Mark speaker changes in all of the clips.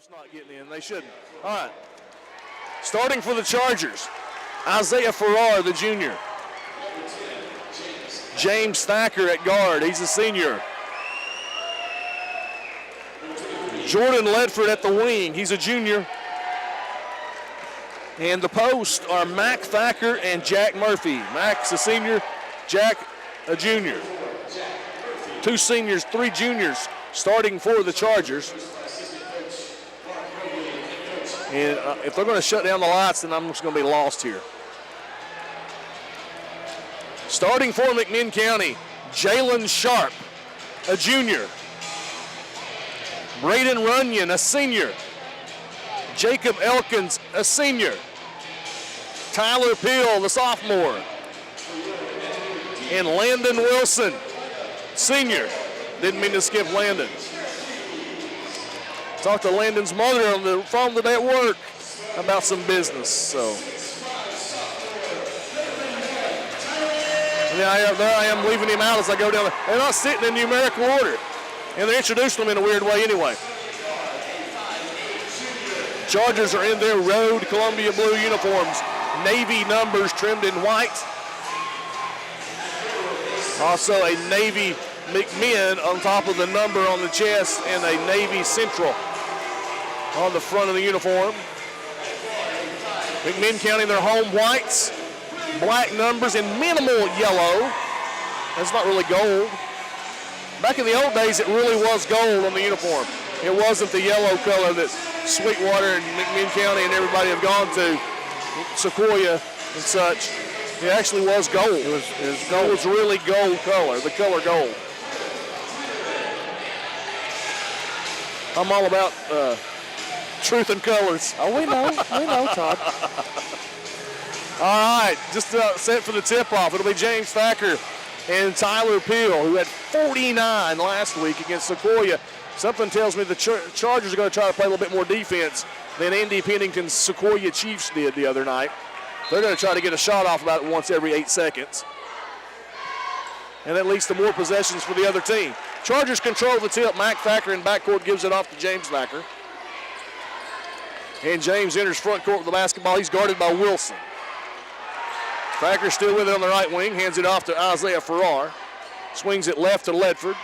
Speaker 1: ref's not getting in. They shouldn't. All right. Starting for the Chargers, Isaiah Farrar, the junior. James Thacker at guard. He's a senior. Jordan Ledford at the wing. He's a junior. And the post are Mac Thacker and Jack Murphy. Mac's a senior, Jack a junior. Two seniors, three juniors starting for the Chargers. And if they're going to shut down the lights, then I'm just going to be lost here. Starting for McMinn County, Jalen Sharp, a junior. Braden Runyon, a senior. Jacob Elkins, a senior. Tyler Peel, the sophomore. And Landon Wilson, senior. Didn't mean to skip Landon. Talked to Landon's mother on the phone today at work about some business. So, yeah, there I am leaving him out as I go down. They're not sitting in numerical order, and they're introducing them in a weird way anyway. Chargers are in their road Columbia blue uniforms, navy numbers trimmed in white. Also a navy McMinn on top of the number on the chest, and a navy central on the front of the uniform. McMinn County, their home whites, black numbers and minimal yellow. That's not really gold. Back in the old days, it really was gold on the uniform. It wasn't the yellow color that Sweetwater and McMinn County and everybody have gone to, Sequoia and such. It actually was gold. It was gold. It was really gold color, the color gold. I'm all about truth and colors.
Speaker 2: Oh, we know, Todd.
Speaker 1: All right, just set for the tip-off. It'll be James Thacker and Tyler Peel, who had 49 last week against Sequoia. Something tells me the Chargers are going to try to play a little bit more defense than Andy Pennington's Sequoia Chiefs did the other night. They're going to try to get a shot off about once every 8 seconds. And that leads to more possessions for the other team. Chargers control the tip. Mac Thacker in backcourt gives it off to James Thacker. And James enters front court with the basketball. He's guarded by Wilson. Thacker still with it on the right wing. Hands it off to Isaiah Farrar. Swings it left to Ledford.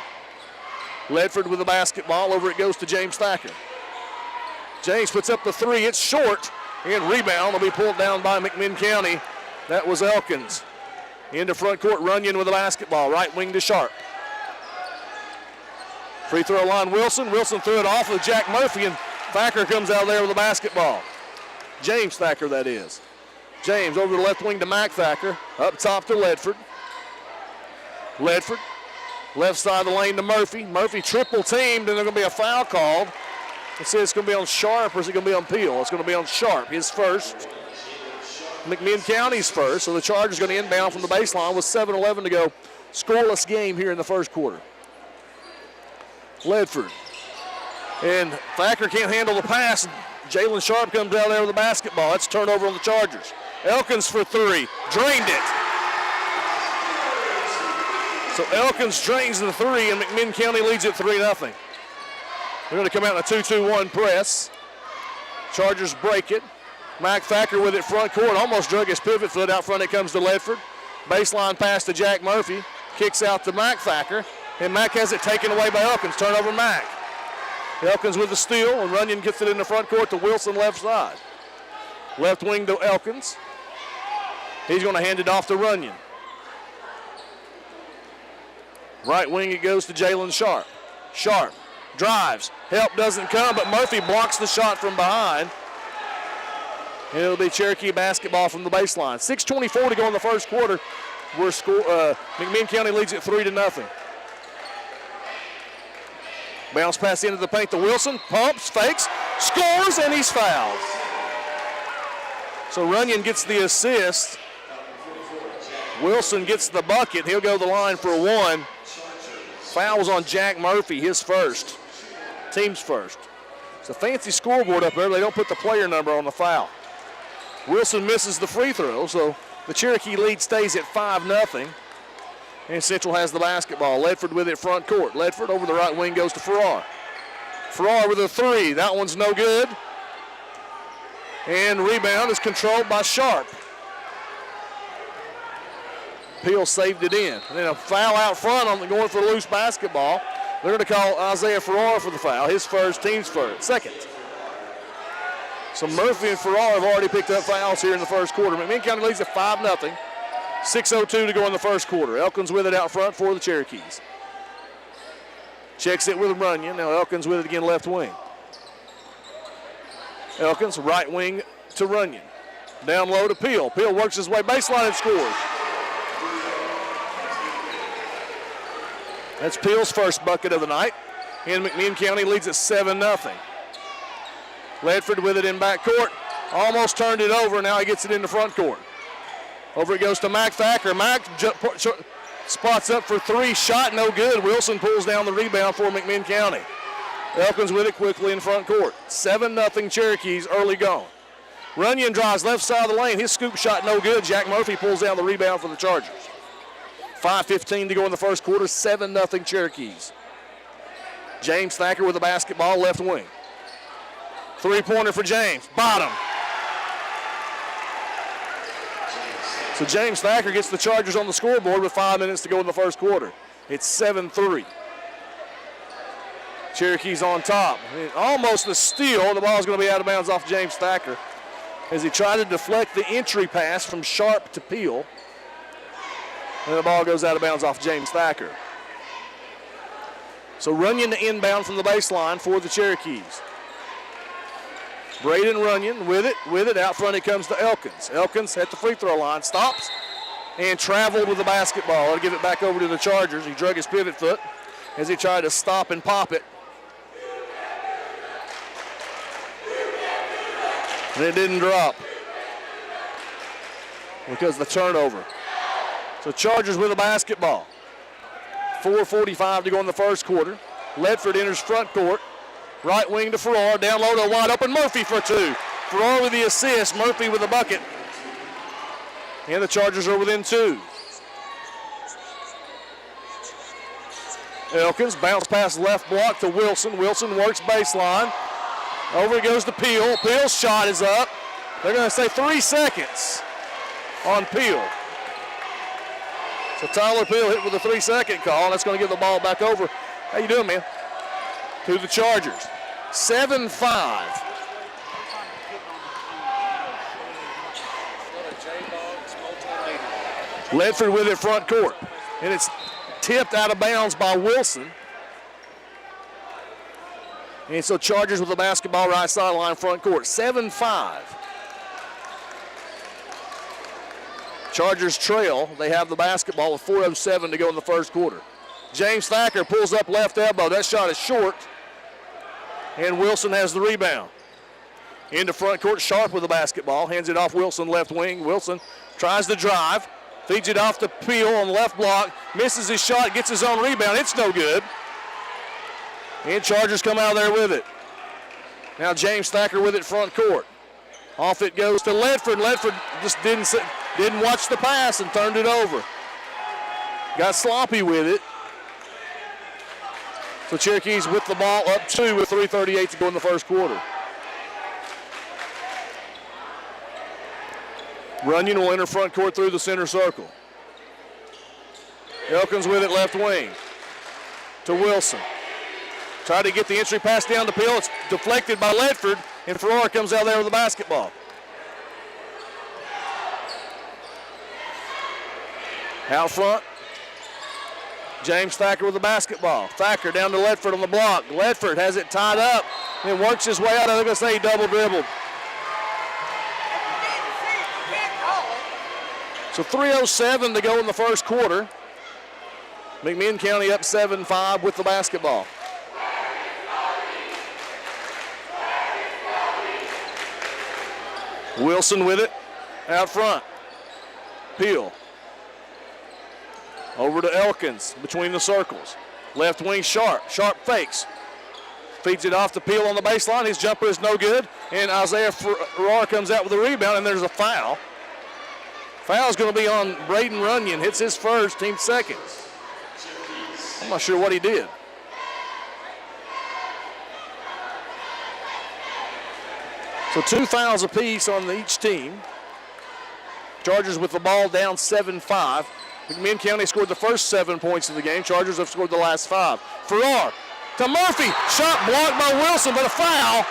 Speaker 1: Ledford with the basketball. Over it goes to James Thacker. James puts up the three. It's short. And rebound will be pulled down by McMinn County. That was Elkins. Into front court, Runyon with the basketball. Right wing to Sharp. Free throw line, Wilson. Wilson threw it off with Jack Murphy, and Thacker comes out there with the basketball. James Thacker, that is. James over the left wing to Mac Thacker. Up top to Ledford. Ledford. Left side of the lane to Murphy. Murphy triple teamed, and there's going to be a foul called. It says it's going to be on Sharp, or is it going to be on Peel? It's going to be on Sharp, his first. McMinn County's first, so the Chargers going to inbound from the baseline with 7:11 to go. Scoreless game here in the first quarter. Ledford. And Thacker can't handle the pass. Jalen Sharp comes out there with the basketball. That's turnover on the Chargers. Elkins for three. Drained it. So Elkins drains the three, and McMinn County leads it 3-0. They're going to come out in a 2-2-1 press. Chargers break it. Mac Thacker with it front court. Almost drug his pivot foot out front. It comes to Ledford. Baseline pass to Jack Murphy. Kicks out to Mac Thacker. And Mac has it taken away by Elkins. Turnover Mac. Elkins with the steal, and Runyon gets it in the front court to Wilson left side. Left wing to Elkins. He's going to hand it off to Runyon. Right wing it goes to Jalen Sharp. Sharp drives. Help doesn't come, but Murphy blocks the shot from behind. It'll be Cherokee basketball from the baseline. 6:24 to go in the first quarter. McMinn County leads it 3-0. Bounce pass into the paint to Wilson. Pumps, fakes, scores, and he's fouled. So Runyon gets the assist. Wilson gets the bucket. He'll go to the line for one. Foul was on Jack Murphy, his first. Team's first. It's a fancy scoreboard up there. They don't put the player number on the foul. Wilson misses the free throw, so the Cherokee lead stays at 5-0. And Central has the basketball. Ledford with it front court. Ledford over the right wing goes to Farrar. Farrar with a three. That one's no good. And rebound is controlled by Sharp. Peel saved it in. And then a foul out front on the going for the loose basketball. They're going to call Isaiah Farrar for the foul. His first, team's first, second. So Murphy and Farrar have already picked up fouls here in the first quarter. McMinn County leads at 5-0. 6:02 to go in the first quarter. Elkins with it out front for the Cherokees. Checks it with Runyon. Now Elkins with it again, left wing. Elkins, right wing to Runyon. Down low to Peel. Peel works his way baseline and scores. That's Peel's first bucket of the night. And McMinn County leads at 7-0. Ledford with it in backcourt. Almost turned it over. Now he gets it in the front court. Over it goes to Mac Thacker. Mac spots up for three. Shot no good. Wilson pulls down the rebound for McMinn County. Elkins with it quickly in front court. 7-0 Cherokees early gone. Runyon drives left side of the lane. His scoop shot no good. Jack Murphy pulls down the rebound for the Chargers. 5:15 to go in the first quarter. 7-0 Cherokees. James Thacker with the basketball, left wing. Three-pointer for James. Bottom. So James Thacker gets the Chargers on the scoreboard with 5 minutes to go in the first quarter. It's 7-3. Cherokees on top. Almost a steal. The ball's going to be out of bounds off James Thacker as he tried to deflect the entry pass from Sharp to Peel. And the ball goes out of bounds off James Thacker. So Runyon to inbound from the baseline for the Cherokees. Braden Runyon with it. Out front it comes to Elkins. Elkins at the free throw line, stops, and traveled with the basketball. I'll give it back over to the Chargers. He drug his pivot foot as he tried to stop and pop it. And it didn't drop because of the turnover. So Chargers with the basketball. 4:45 to go in the first quarter. Ledford enters front court. Right wing to Farrar. Down low to wide open Murphy for two. Farrar with the assist. Murphy with the bucket. And the Chargers are within two. Elkins bounce pass left block to Wilson. Wilson works baseline. Over it goes to Peel. Peel's shot is up. They're going to say 3 seconds on Peel. So Tyler Peel hit with a 3-second call, and that's going to give the ball back over. How you doing, man? To the Chargers. 7-5. Ledford with it front court. And it's tipped out of bounds by Wilson. And so Chargers with the basketball right sideline front court. 7-5. Chargers trail. They have the basketball with 4:07 to go in the first quarter. James Thacker pulls up left elbow. That shot is short. And Wilson has the rebound. Into front court, Sharp with the basketball. Hands it off Wilson, left wing. Wilson tries to drive. Feeds it off to Peel on the left block. Misses his shot, gets his own rebound. It's no good. And Chargers come out there with it. Now James Thacker with it front court. Off it goes to Ledford. Ledford just didn't watch the pass and turned it over. Got sloppy with it. So Cherokees with the ball up 2 with 3:38 to go in the first quarter. Runyon will enter front court through the center circle. Elkins with it left wing to Wilson. Tried to get the entry pass down to Peel. It's deflected by Ledford, and Farrar comes out there with the basketball. Out front, James Thacker with the basketball. Thacker down to Ledford on the block. Ledford has it tied up and works his way out. I'm going to say he double dribbled. So 3:07 to go in the first quarter. McMinn County up 7-5 with the basketball. Wilson with it out front. Peel. Over to Elkins between the circles. Left wing Sharp. Sharp fakes. Feeds it off to Peel on the baseline. His jumper is no good. And Isaiah Farrar comes out with a rebound, and there's a foul. Foul's going to be on Braden Runyon. Hits his first, team second. I'm not sure what he did. So 2 fouls apiece on each team. Chargers with the ball down 7-5. McMinn County scored the first 7 points of the game. Chargers have scored the last 5. Farrar to Murphy. Shot blocked by Wilson, but a foul.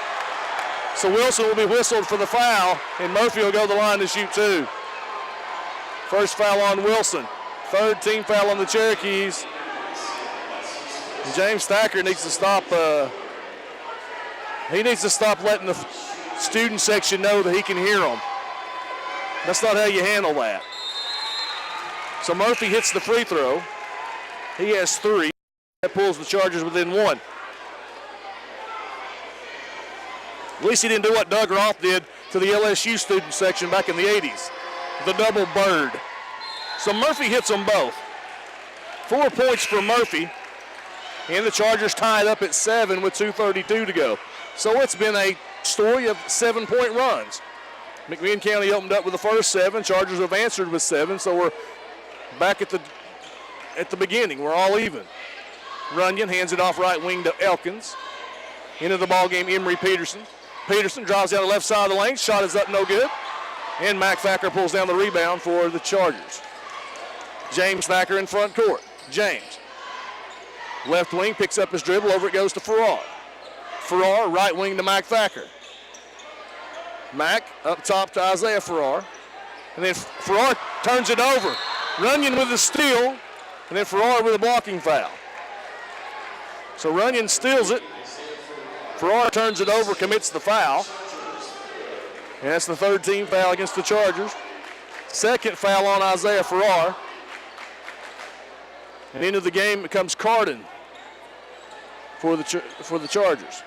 Speaker 1: So Wilson will be whistled for the foul, and Murphy will go to the line to shoot 2. First foul on Wilson. Third team foul on the Cherokees. And James Thacker needs to stop. He needs to stop letting the student section know that he can hear them. That's not how you handle that. So Murphy hits the free throw. He has 3. That pulls the Chargers within 1. At least he didn't do what Doug Roth did to the LSU student section back in the 80s. The double bird. So Murphy hits them both. 4 points for Murphy. And the Chargers tied up at 7 with 2:32 to go. So it's been a story of 7-point runs. McMinn County opened up with the first 7. Chargers have answered with 7. So we're back at the beginning. We're all even. Runyon hands it off right wing to Elkins. Into the ball game, Emory Peterson. Peterson drives down the left side of the lane. Shot is up, no good. And Mac Thacker pulls down the rebound for the Chargers. James Thacker in front court. James. Left wing picks up his dribble. Over it goes to Farrar. Farrar right wing to Mac Thacker. Mac up top to Isaiah Farrar. And then Farrar turns it over. Runyon with the steal. And then Farrar with a blocking foul. So Runyon steals it. Farrar turns it over, commits the foul. And that's the third team foul against the Chargers. Second foul on Isaiah Farrar. And into the game becomes Carden for the Chargers.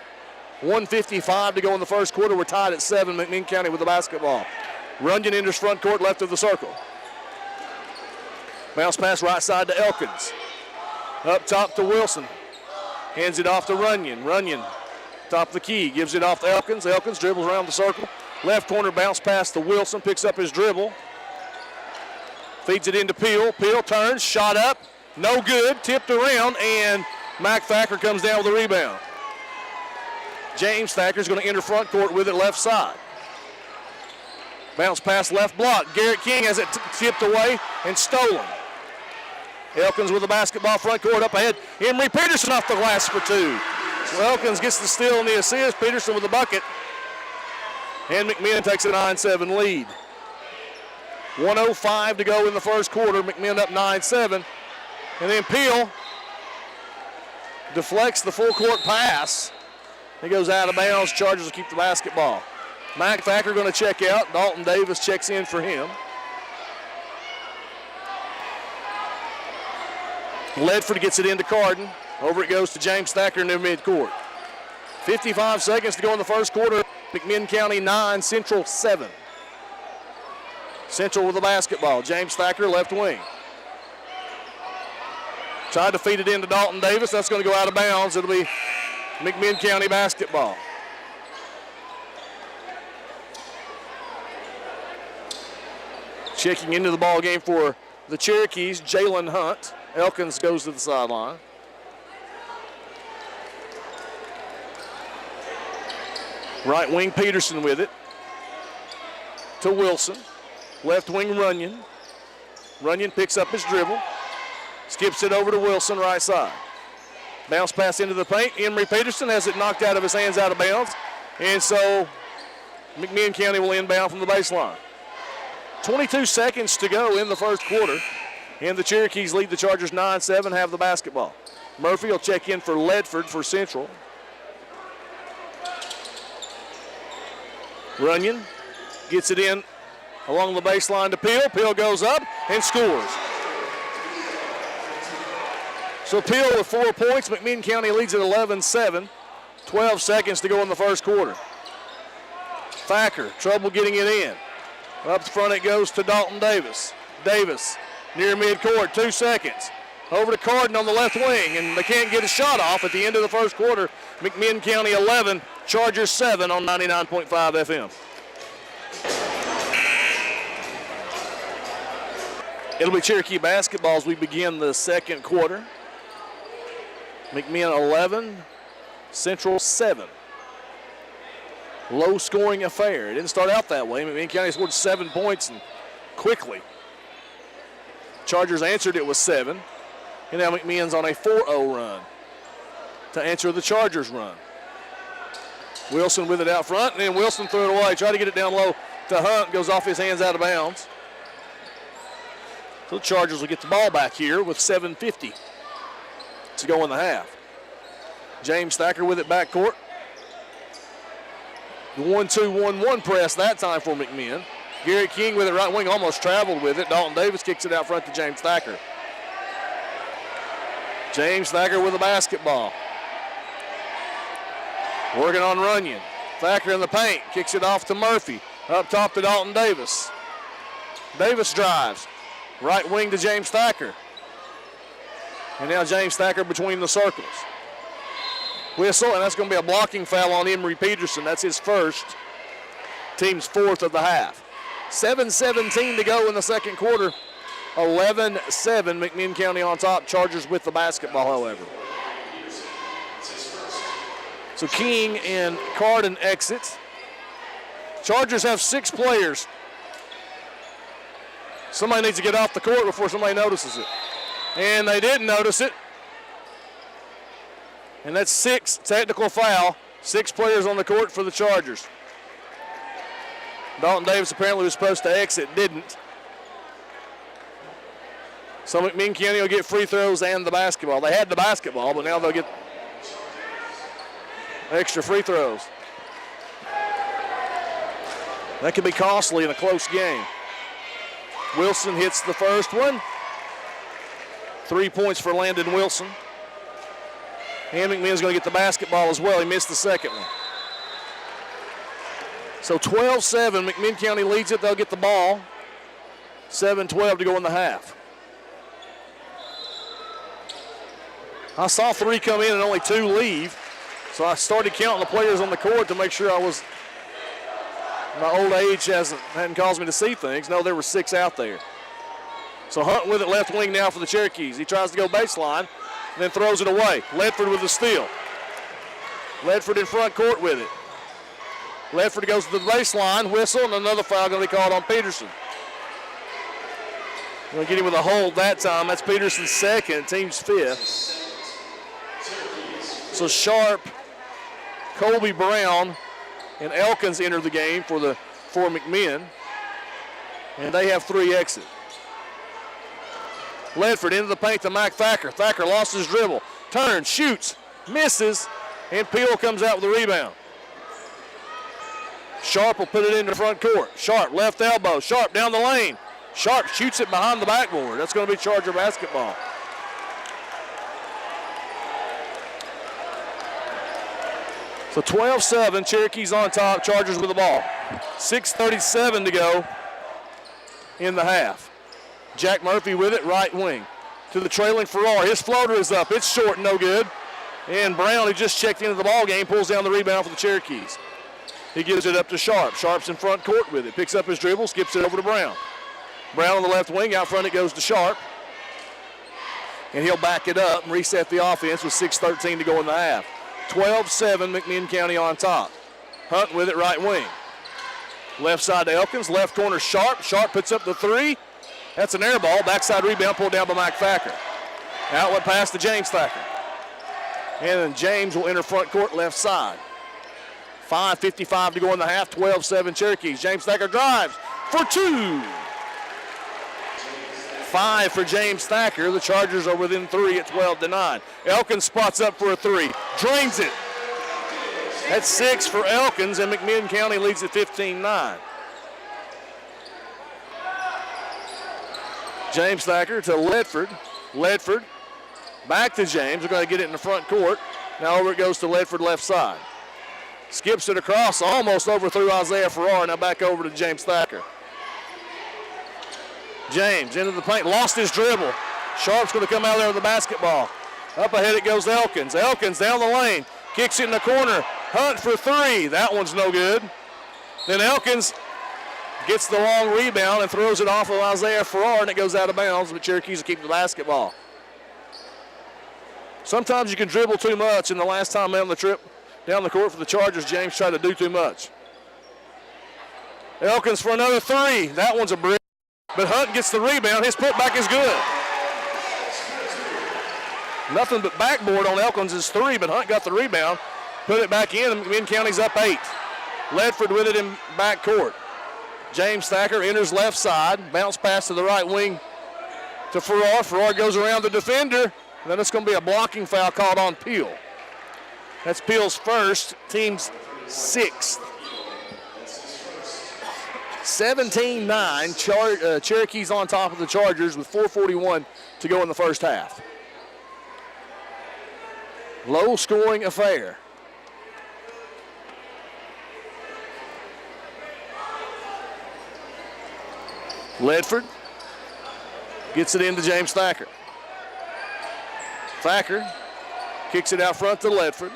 Speaker 1: 1:55 to go in the first quarter. We're tied at 7. McMinn County with the basketball. Runyon enters front court, left of the circle. Bounce pass right side to Elkins. Up top to Wilson. Hands it off to Runyon. Runyon, top of the key, gives it off to Elkins. Elkins dribbles around the circle. Left corner bounce pass to Wilson, picks up his dribble. Feeds it into Peel. Peel turns, shot up, no good, tipped around, and Mac Thacker comes down with the rebound. James Thacker's going to enter front court with it left side. Bounce pass left block. Garrett King has it tipped away and stolen. Elkins with the basketball front court up ahead. Emory Peterson off the glass for 2. So Elkins gets the steal and the assist. Peterson with the bucket. And McMinn takes a 9-7 lead. 1:05 to go in the first quarter. McMinn up 9-7. And then Peel deflects the full court pass. He goes out of bounds. Chargers will keep the basketball. Mac Thacker going to check out. Dalton Davis checks in for him. Ledford gets it into Carden. Over it goes to James Thacker near midcourt. 55 seconds to go in the first quarter. McMinn County 9, Central 7. Central with the basketball. James Thacker, left wing. Tried to feed it into Dalton Davis. That's going to go out of bounds. It'll be McMinn County basketball. Checking into the ball game for the Cherokees, Jalen Hunt. Elkins goes to the sideline. Right wing Peterson with it to Wilson. Left wing Runyon. Runyon picks up his dribble. Skips it over to Wilson, right side. Bounce pass into the paint. Emory Peterson has it knocked out of his hands, out of bounds. And so McMinn County will inbound from the baseline. 22 seconds to go in the first quarter. And the Cherokees lead the Chargers 9-7, have the basketball. Murphy will check in for Ledford for Central. Runyon gets it in along the baseline to Peel. Peel goes up and scores. So Peel with 4 points. McMinn County leads at 11-7. 12 seconds to go in the first quarter. Thacker, trouble getting it in. Up front it goes to Dalton Davis. Davis near midcourt, 2 seconds. Over to Carden on the left wing, and they can't get a shot off at the end of the first quarter. McMinn County 11, Chargers 7 on 99.5 FM. It'll be Cherokee basketball as we begin the second quarter. McMinn 11, Central 7. low-scoring affair. It didn't start out that way. McMinn County scored 7 points and quickly. Chargers answered it with 7. And now McMinn's on a 4-0 run to answer the Chargers run. Wilson with it out front, and then Wilson threw it away. Tried to get it down low to Hunt. Goes off his hands out of bounds. So the Chargers will get the ball back here with 7:50 to go in the half. James Thacker with it back court. The 1-2-1-1 press that time for McMinn. Garrett King with it right wing, almost traveled with it. Dalton Davis kicks it out front to James Thacker. James Thacker with the basketball. Working on Runyon. Thacker in the paint, kicks it off to Murphy. Up top to Dalton Davis. Davis drives. Right wing to James Thacker. And now James Thacker between the circles. Whistle, and that's going to be a blocking foul on Emory Peterson. That's his first. Team's 4th of the half. 7:17 to go in the second quarter. 11-7, McMinn County on top. Chargers with the basketball, however. So King and Carden exit. Chargers have 6 players. Somebody needs to get off the court before somebody notices it. And they didn't notice it. And that's 6 technical foul. 6 players on the court for the Chargers. Dalton Davis apparently was supposed to exit, didn't. So McMinn County will get free throws and the basketball. They had the basketball, but now they'll get extra free throws. That could be costly in a close game. Wilson hits the first one. 3 points for Landon Wilson. And McMinn's going to get the basketball as well. He missed the second one. So 12-7, McMinn County leads it. They'll get the ball. 7-12 to go in the half. I saw 3 come in and only 2 leave. So I started counting the players on the court to make sure my old age hadn't caused me to see things. No, there were 6 out there. So Hunt with it left wing now for the Cherokees. He tries to go baseline and then throws it away. Ledford with the steal. Ledford in front court with it. Ledford goes to the baseline, whistle, and another foul going to be called on Peterson. Going to get him with a hold that time. That's Peterson's second, team's 5th. So Sharp, Colby Brown, and Elkins enter the game for McMinn. And they have 3 exit. Ledford into the paint to Mike Thacker. Thacker lost his dribble. Turns, shoots, misses, and Peel comes out with the rebound. Sharp will put it into front court. Sharp, left elbow. Sharp down the lane. Sharp shoots it behind the backboard. That's going to be Charger basketball. So 12-7, Cherokees on top, Chargers with the ball. 6:37 to go in the half. Jack Murphy with it, right wing. To the trailing Farrar. His floater is up. It's short, no good. And Brown, who just checked into the ball game, pulls down the rebound for the Cherokees. He gives it up to Sharp. Sharp's in front court with it. Picks up his dribble, skips it over to Brown. Brown on the left wing. Out front it goes to Sharp. And he'll back it up and reset the offense with 6:13 to go in the half. 12-7, McMinn County on top. Hunt with it, right wing. Left side to Elkins. Left corner Sharp. Sharp puts up the 3. That's an air ball. Backside rebound pulled down by Mike Thacker. Outlet pass to James Thacker. And then James will enter front court left side. 5:55 to go in the half, 12-7 Cherokees. James Thacker drives for 2. 5 for James Thacker. The Chargers are within 3 at 12-9. Elkins spots up for a 3. Drains it. That's 6 for Elkins, and McMinn County leads at 15-9. James Thacker to Ledford. Ledford back to James. We're going to get it in the front court. Now over it goes to Ledford left side. Skips it across, almost overthrew Isaiah Farrar. Now back over to James Thacker. James into the paint, lost his dribble. Sharp's going to come out there with the basketball. Up ahead it goes to Elkins. Elkins down the lane, kicks it in the corner. Hunt for 3. That one's no good. Then Elkins gets the long rebound and throws it off of Isaiah Farrar, and it goes out of bounds, but Cherokees will keep the basketball. Sometimes you can dribble too much, and the last time on the trip down the court for the Chargers, James tried to do too much. Elkins for another three. That one's a brick, but Hunt gets the rebound. His putback is good. Nothing but backboard on Elkins' three, but Hunt got the rebound, put it back in, and McMinn County's up 8. Ledford with it in backcourt. James Thacker enters left side, bounce pass to the right wing to Farrar. Farrar goes around the defender, and then it's going to be a blocking foul called on Peel. That's Peel's first, team's 6th. 17-9, Cherokee's on top of the Chargers with 4:41 to go in the first half. Low-scoring affair. Ledford gets it into James Thacker. Thacker kicks it out front to Ledford.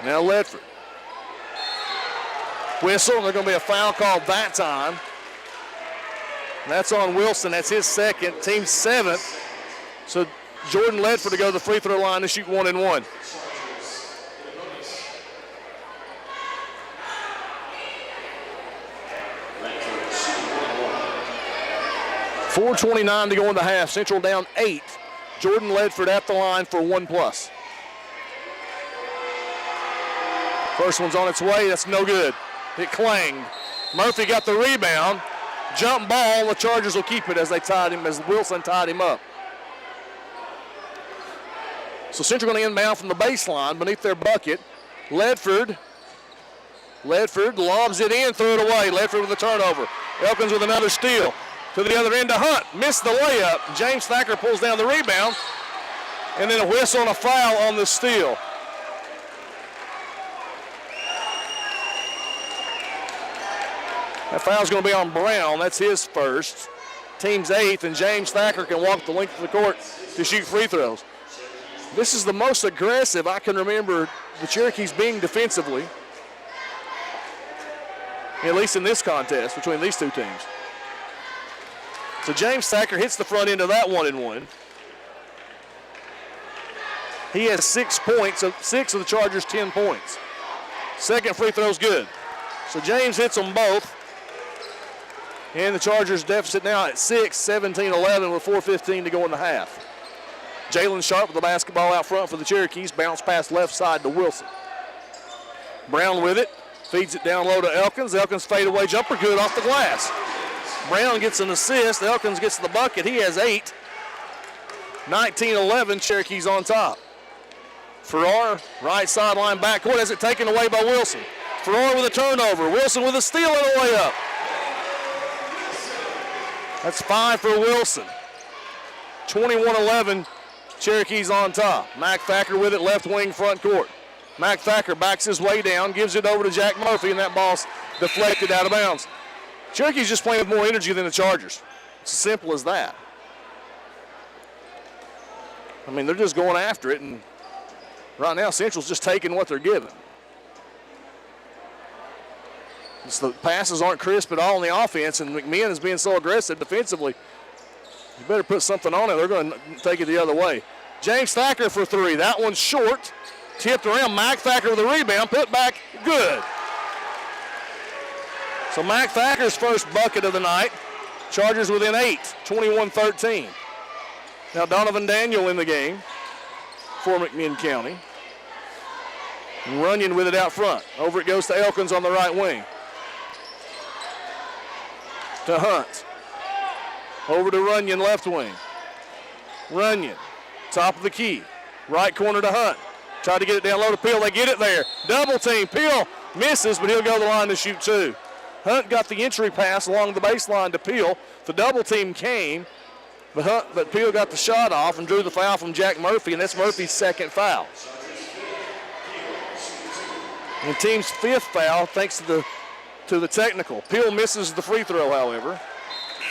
Speaker 1: Now Ledford. Whistle, and there's going to be a foul called that time. And that's on Wilson. That's his second, team's 7th. So Jordan Ledford to go to the free throw line to shoot 1 and 1. .429 to go in the half. Central down 8. Jordan Ledford at the line for 1+. First one's on its way. That's no good. It clanged. Murphy got the rebound. Jump ball. The Chargers will keep it as they tied him, as Wilson tied him up. So Central going to inbound from the baseline beneath their bucket. Ledford lobs it in, threw it away. Ledford with a turnover. Elkins with another steal. To the other end to Hunt. Missed the layup. James Thacker pulls down the rebound. And then a whistle and a foul on the steal. That foul's going to be on Brown. That's his first. Team's 8th, and James Thacker can walk the length of the court to shoot free throws. This is the most aggressive I can remember the Cherokees being defensively, at least in this contest between these two teams. So James Thacker hits the front end of that 1 and 1. He has 6 points, 6 of the Chargers' 10 points. Second free throw's good. So James hits them both. And the Chargers deficit now at 6, 17-11 with 4:15 to go in the half. Jalen Sharp with the basketball out front for the Cherokees. Bounce pass left side to Wilson. Brown with it. Feeds it down low to Elkins. Elkins fadeaway jumper good off the glass. Brown gets an assist. Elkins gets the bucket. He has 8. 19-11, Cherokees on top. Farrar, right sideline backcourt, has it taken away by Wilson. Farrar with a turnover. Wilson with a steal and a layup. That's 5 for Wilson. 21-11, Cherokees on top. Mac Thacker with it, left wing front court. Mac Thacker backs his way down, gives it over to Jack Murphy, and that ball's deflected out of bounds. Cherokee's just playing with more energy than the Chargers. It's as simple as that. I mean, they're just going after it, and right now Central's just taking what they're given. The passes aren't crisp at all on the offense, and McMinn is being so aggressive defensively. You better put something on it. They're going to take it the other way. James Thacker for 3. That one's short. Tipped around. Mac Thacker with a rebound. Put back. Good. So Mac Thacker's first bucket of the night. Chargers within 8, 21-13. Now Donovan Daniel in the game for McMinn County. And Runyon with it out front. Over it goes to Elkins on the right wing. To Hunt. Over to Runyon, left wing. Runyon, top of the key. Right corner to Hunt. Tried to get it down low to Peel. They get it there. Double team. Peel misses, but he'll go to the line to shoot 2. Hunt got the entry pass along the baseline to Peel. The double team came, but Peel got the shot off and drew the foul from Jack Murphy, and that's Murphy's second foul. And team's 5th foul thanks to the technical. Peel misses the free throw, however.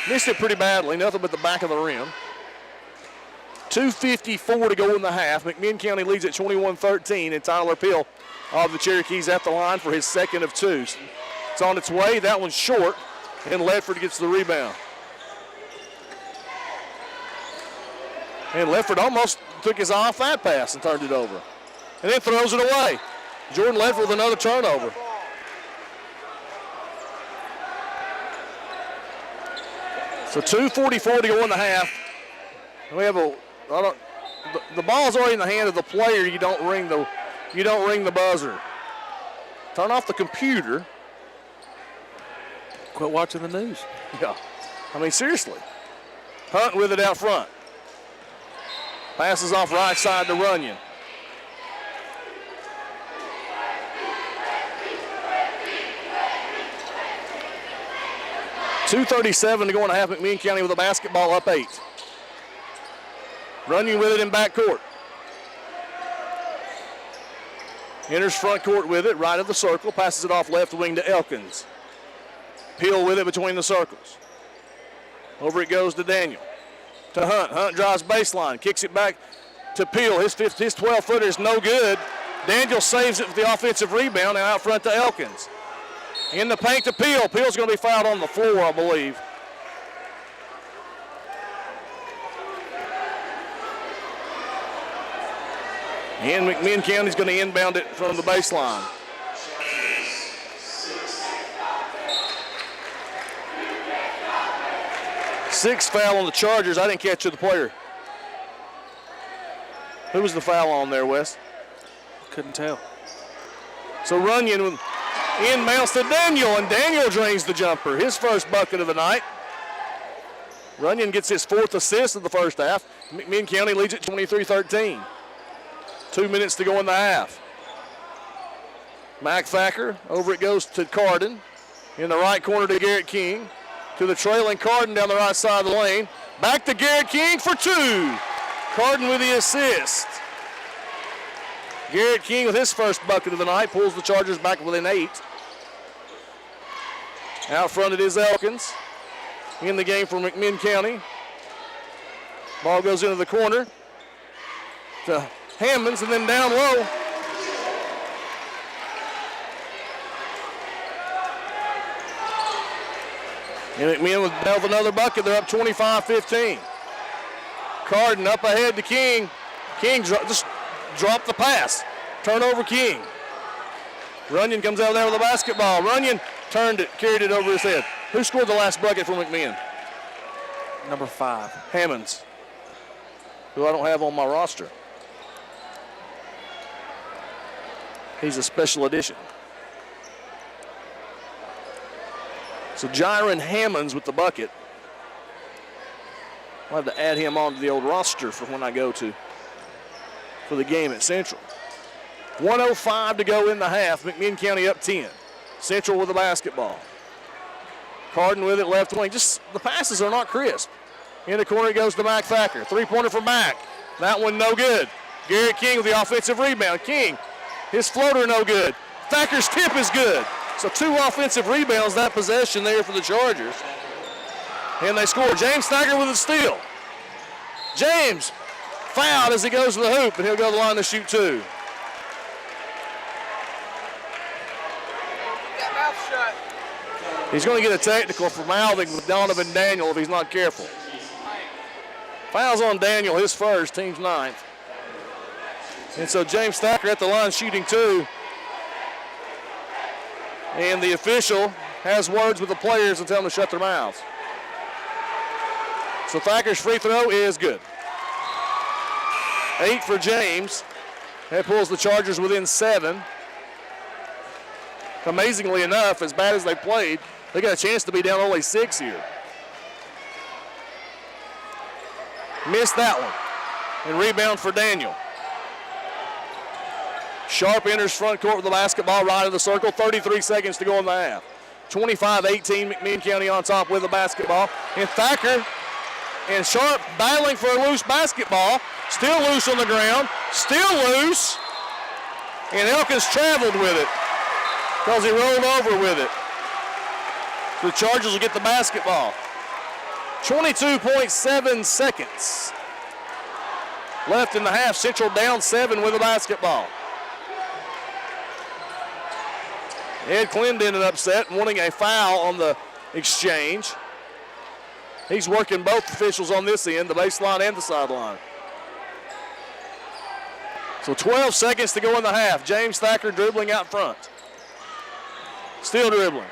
Speaker 1: Missed it pretty badly, nothing but the back of the rim. 2:54 to go in the half. McMinn County leads at 21-13, and Tyler Peel of the Cherokees at the line for his second of 2. It's on its way. That one's short, and Ledford gets the rebound. And Ledford almost took his eye off that pass and turned it over. And then throws it away. Jordan Ledford with another turnover. So 2:44 to go in the half. We have the ball's already in the hand of the player. You don't ring the buzzer. Turn off the computer.
Speaker 2: Quit watching the news.
Speaker 1: Yeah, I mean seriously. Hunt with it out front. Passes off right side to Runyon. .237 to go in a half. McMinn County with a basketball up 8. Runyon with it in backcourt. Enters front court with it, right of the circle. Passes it off left wing to Elkins. Peel with it between the circles. Over it goes to Daniel. To Hunt. Hunt drives baseline. Kicks it back to Peel. His 12-footer is no good. Daniel saves it with the offensive rebound and out front to Elkins. In the paint to Peel. Peel's going to be fouled on the floor, I believe. And McMinn County's going to inbound it from the baseline. Sixth foul on the Chargers. I didn't catch the player. Who was the foul on there, Wes?
Speaker 2: Couldn't tell.
Speaker 1: So Runyon inbounds to Daniel, and Daniel drains the jumper. His first bucket of the night. Runyon gets his 4th assist of the first half. McMinn County leads it 23-13. 2 minutes to go in the half. Mac Thacker, over it goes to Carden. In the right corner to Garrett King. To the trailing Carden down the right side of the lane. Back to Garrett King for 2. Carden with the assist. Garrett King with his first bucket of the night pulls the Chargers back within 8. Out front it is Elkins. In the game for McMinn County. Ball goes into the corner to Hammonds and then down low. And McMinn with another bucket. They're up 25-15. Carden up ahead to King. King just dropped the pass. Turnover King. Runyon comes out there with the basketball. Runyon turned it, carried it over his head. Who scored the last bucket for McMinn?
Speaker 2: Number 5.
Speaker 1: Hammonds, who I don't have on my roster. He's a special edition. So Jiron Hammonds with the bucket. I'll have to add him onto the old roster for when I go for the game at Central. 1:05 to go in the half. McMinn County up 10. Central with the basketball. Carden with it left wing. Just the passes are not crisp. In the corner it goes to Mac Thacker. 3-pointer from Mac. That one no good. Garrett King with the offensive rebound. King, his floater no good. Thacker's tip is good. So 2 offensive rebounds that possession there for the Chargers. And they score. James Thacker with a steal. James fouled as he goes to the hoop, and he'll go to the line to shoot 2. He's going to get a technical for mouthing with Donovan Daniel if he's not careful. Fouls on Daniel, his first, team's 9th. And so James Thacker at the line shooting 2. And the official has words with the players and tell them to shut their mouths. So Thacker's free throw is good. 8 for James. That pulls the Chargers within 7. Amazingly enough, as bad as they played, they got a chance to be down only 6 here. Missed that one. And rebound for Daniel. Sharp enters front court with the basketball right of the circle. 33 seconds to go in the half. 25-18, McMinn County on top with the basketball. And Thacker and Sharp battling for a loose basketball. Still loose on the ground. Still loose. And Elkins traveled with it because he rolled over with it. The Chargers will get the basketball. 22.7 seconds left in the half. Central down 7 with the basketball. Ed Clendon upset, wanting a foul on the exchange. He's working both officials on this end, the baseline and the sideline. So 12 seconds to go in the half. James Thacker dribbling out front. Still dribbling.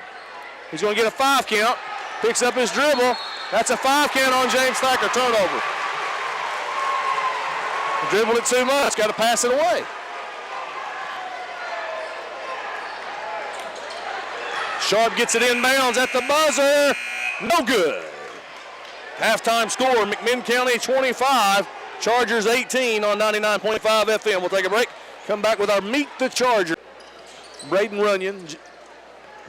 Speaker 1: He's going to get a 5 count. Picks up his dribble. That's a 5 count on James Thacker. Turnover. Dribbled it too much. Got to pass it away. Sharp gets it inbounds at the buzzer. No good. Halftime score, McMinn County 25, Chargers 18 on 99.5 FM. We'll take a break. Come back with our Meet the Charger. Braden Runyon,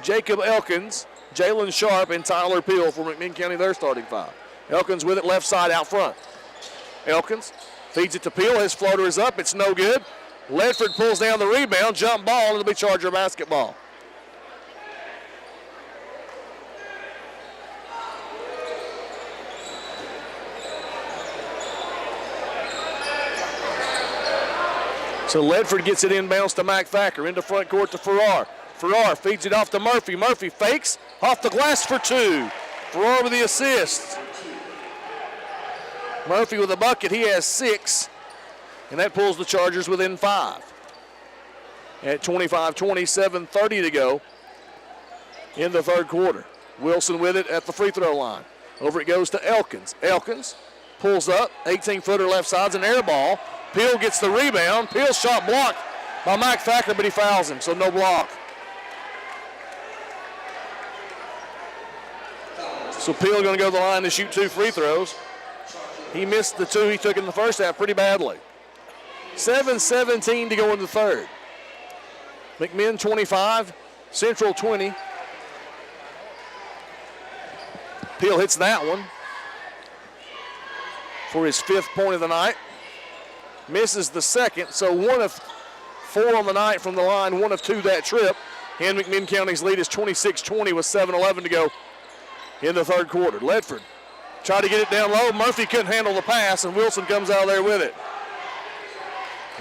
Speaker 1: Jacob Elkins, Jalen Sharp, and Tyler Peel for McMinn County, their starting 5. Elkins with it left side out front. Elkins feeds it to Peel. His floater is up. It's no good. Ledford pulls down the rebound. Jump ball. It'll be Charger basketball. So Ledford gets it inbounds to Mac Thacker. Into front court to Farrar. Farrar feeds it off to Murphy. Murphy fakes off the glass for 2. Farrar with the assist. Murphy with a bucket. He has 6. And that pulls the Chargers within 5. At 25-27, 30 to go in the third quarter. Wilson with it at the free throw line. Over it goes to Elkins. Elkins pulls up. 18-footer left side's an air ball. Peel gets the rebound. Peel's shot blocked by Mike Thacker, but he fouls him, so no block. So Peel going to go to the line to shoot 2 free throws. He missed the 2 he took in the first half pretty badly. 7:17 to go in the third. McMinn 25, Central 20. Peel hits that one for his 5th point of the night. Misses the second, so 1 of 4 on the night from the line, 1 of 2 that trip. And McMinn County's lead is 26-20 with 7:11 to go in the third quarter. Ledford tried to get it down low. Murphy couldn't handle the pass, and Wilson comes out there with it.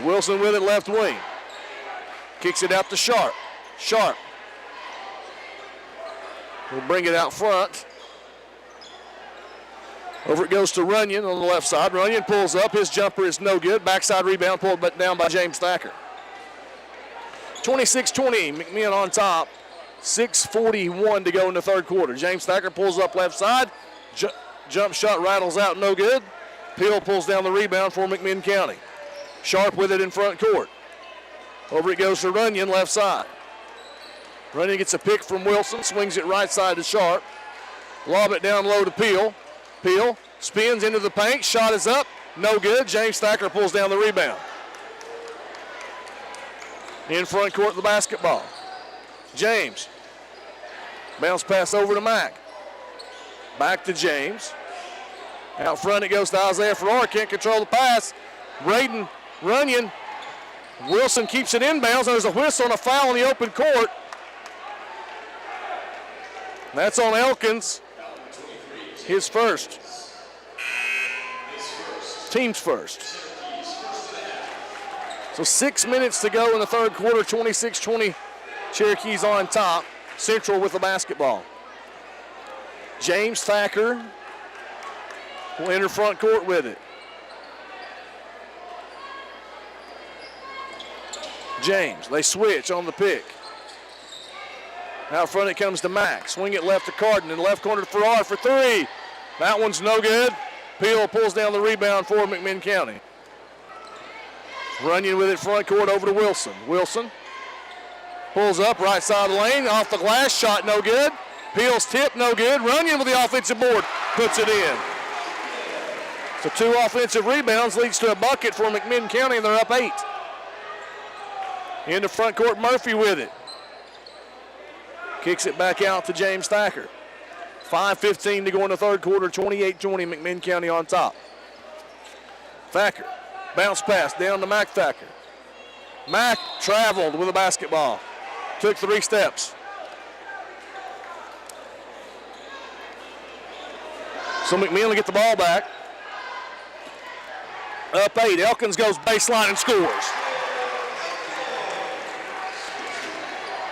Speaker 1: Wilson with it left wing. Kicks it out to Sharp. Sharp will bring it out front. Over it goes to Runyon on the left side. Runyon pulls up. His jumper is no good. Backside rebound pulled down by James Thacker. 26-20, McMinn on top. 6:41 to go in the third quarter. James Thacker pulls up left side. Jump shot rattles out, no good. Peel pulls down the rebound for McMinn County. Sharp with it in front court. Over it goes to Runyon, left side. Runyon gets a pick from Wilson, swings it right side to Sharp. Lob it down low to Peel. Peel spins into the paint, shot is up, no good. James Thacker pulls down the rebound. In front court, the basketball. James. Bounce pass over to Mack. Back to James. Out front it goes to Isaiah Farrar, can't control the pass. Braden Runyon. Wilson keeps it inbounds. There's a whistle and a foul in the open court. That's on Elkins. His first. Team's first. So 6 minutes to go in the third quarter, 26-20. Cherokee's on top. Central with the basketball. James Thacker will enter front court with it. James, they switch on the pick. Out front it comes to Mack. Swing it left to Carden. In the left corner to Farrar for 3. That one's no good. Peel pulls down the rebound for McMinn County. Runyon with it front court over to Wilson. Wilson pulls up right side of the lane. Off the glass, shot no good. Peel's tip no good. Runyon with the offensive board puts it in. So 2 offensive rebounds leads to a bucket for McMinn County, and they're up 8. Into front court, Murphy with it. Kicks it back out to James Thacker. 5:15 to go in the third quarter, 28-20, McMinn County on top. Thacker, bounce pass down to Mac Thacker. Mack traveled with a basketball. Took 3 steps. So McMinn will get the ball back. Up 8, Elkins goes baseline and scores.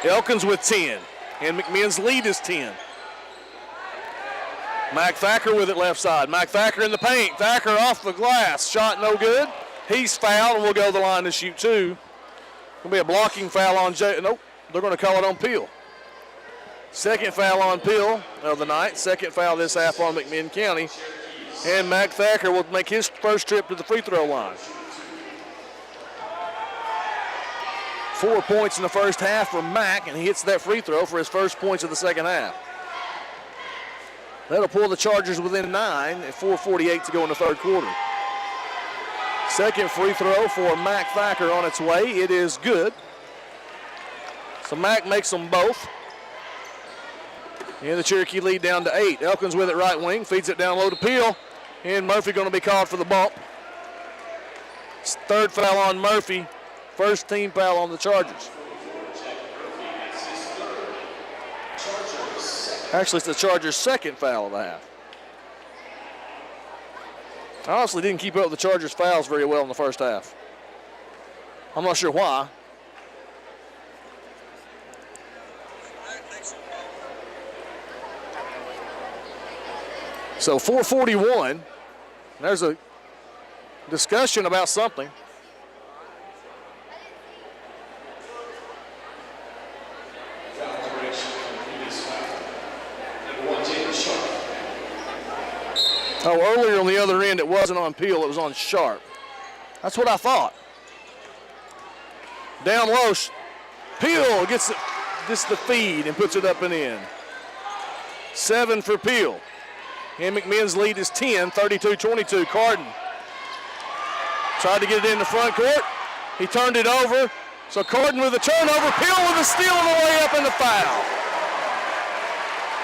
Speaker 1: Elkins with 10, and McMinn's lead is 10. Mac Thacker with it left side. Mac Thacker in the paint. Thacker off the glass. Shot no good. He's fouled, and we'll go to the line to shoot two. Going to be a blocking foul on nope, they're going to call it on Peel. Second foul on Peel of the night. Second foul this half on McMinn County. And Mac Thacker will make his first trip to the free throw line. 4 points in the first half for Mac, and he hits that free throw for his first points of the second half. That'll pull the Chargers within 9 at 4:48 to go in the third quarter. Second free throw for Mac Thacker on its way. It is good. So Mac makes them both. And the Cherokee lead down to 8. Elkins with it right wing, feeds it down low to Peel. And Murphy going to be called for the bump. Third foul on Murphy. First team foul on the Chargers. Actually, it's the Chargers' second foul of the half. I honestly didn't keep up with the Chargers' fouls very well in the first half. I'm not sure why. So 4:41. There's a discussion about something. Oh, earlier on the other end, it wasn't on Peel, it was on Sharp. That's what I thought. Down low, Peel gets just the feed and puts it up and in. 7 for Peel. And McMinn's lead is 10, 32-22. Carden tried to get it in the front court. He turned it over. So Carden with a turnover. Peel with a steal on the way up and the foul.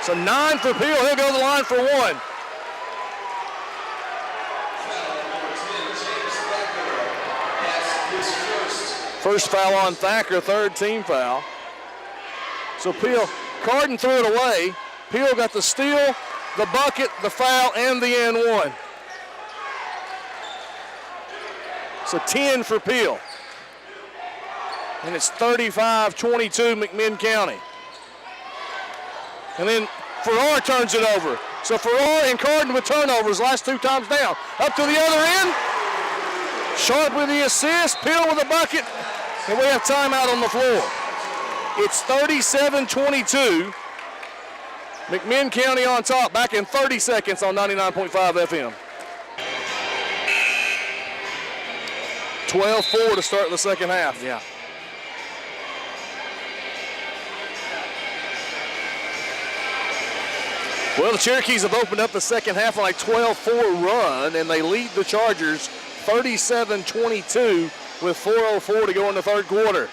Speaker 1: So 9 for Peel. He'll go to the line for 1. First foul on Thacker, third team foul. So Peel, Carden threw it away. Peel got the steal, the bucket, the foul, and the and one. So 10 for Peel. And it's 35-22 McMinn County. And then Farrar turns it over. So Farrar and Carden with turnovers last 2 times down. Up to the other end. Sharp with the assist, Peel with a bucket, and we have timeout on the floor. It's 37-22. McMinn County on top, back in 30 seconds on 99.5 FM. 12-4 to start the second half.
Speaker 2: Yeah.
Speaker 1: Well, the Cherokees have opened up the second half on a 12-4 run, and they lead the Chargers 37-22 with 4:04 to go in the third quarter.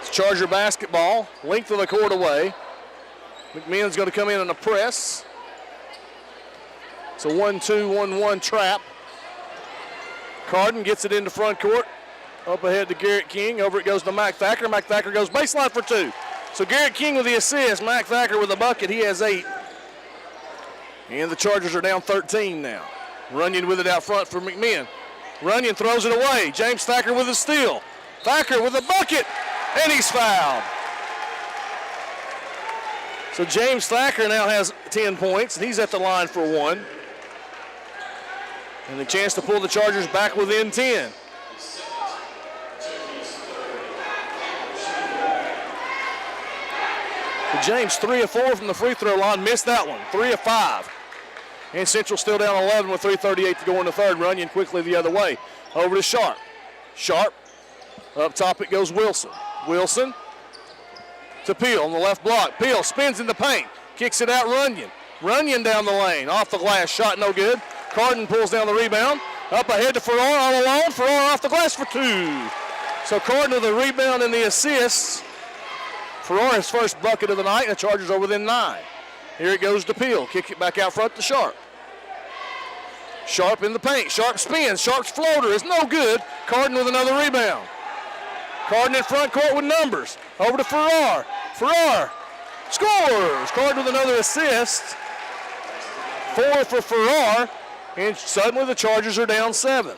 Speaker 1: It's Charger basketball, length of the court away. McMinn's going to come in on a press. It's a 1-2-1-1 trap. Carden gets it into front court. Up ahead to Garrett King. Over it goes to Mac Thacker. Mac Thacker goes baseline for 2. So Garrett King with the assist. Mac Thacker with the bucket. He has 8. And the Chargers are down 13 now. Runyon with it out front for McMinn. Runyon throws it away. James Thacker with a steal. Thacker with a bucket. And he's fouled. So James Thacker now has 10 points. And he's at the line for 1. And a chance to pull the Chargers back within 10. So James 3 of 4 from the free throw line. Missed that one. 3 of 5. And Central still down 11 with 3:38 to go in the third. Runyon quickly the other way. Over to Sharp. Sharp. Up top it goes Wilson. Wilson to Peel on the left block. Peel spins in the paint. Kicks it out Runyon. Runyon down the lane. Off the glass. Shot no good. Carden pulls down the rebound. Up ahead to Farrar all alone. Farrar off the glass for 2. So Carden with the rebound and the assist. Farrar his first bucket of the night. The Chargers are within 9. Here it goes to Peel. Kick it back out front to Sharp. Sharp in the paint. Sharp spins. Sharp's floater is no good. Carden with another rebound. Carden in front court with numbers. Over to Farrar. Farrar scores. Carden with another assist. 4 for Farrar. And suddenly the Chargers are down 7.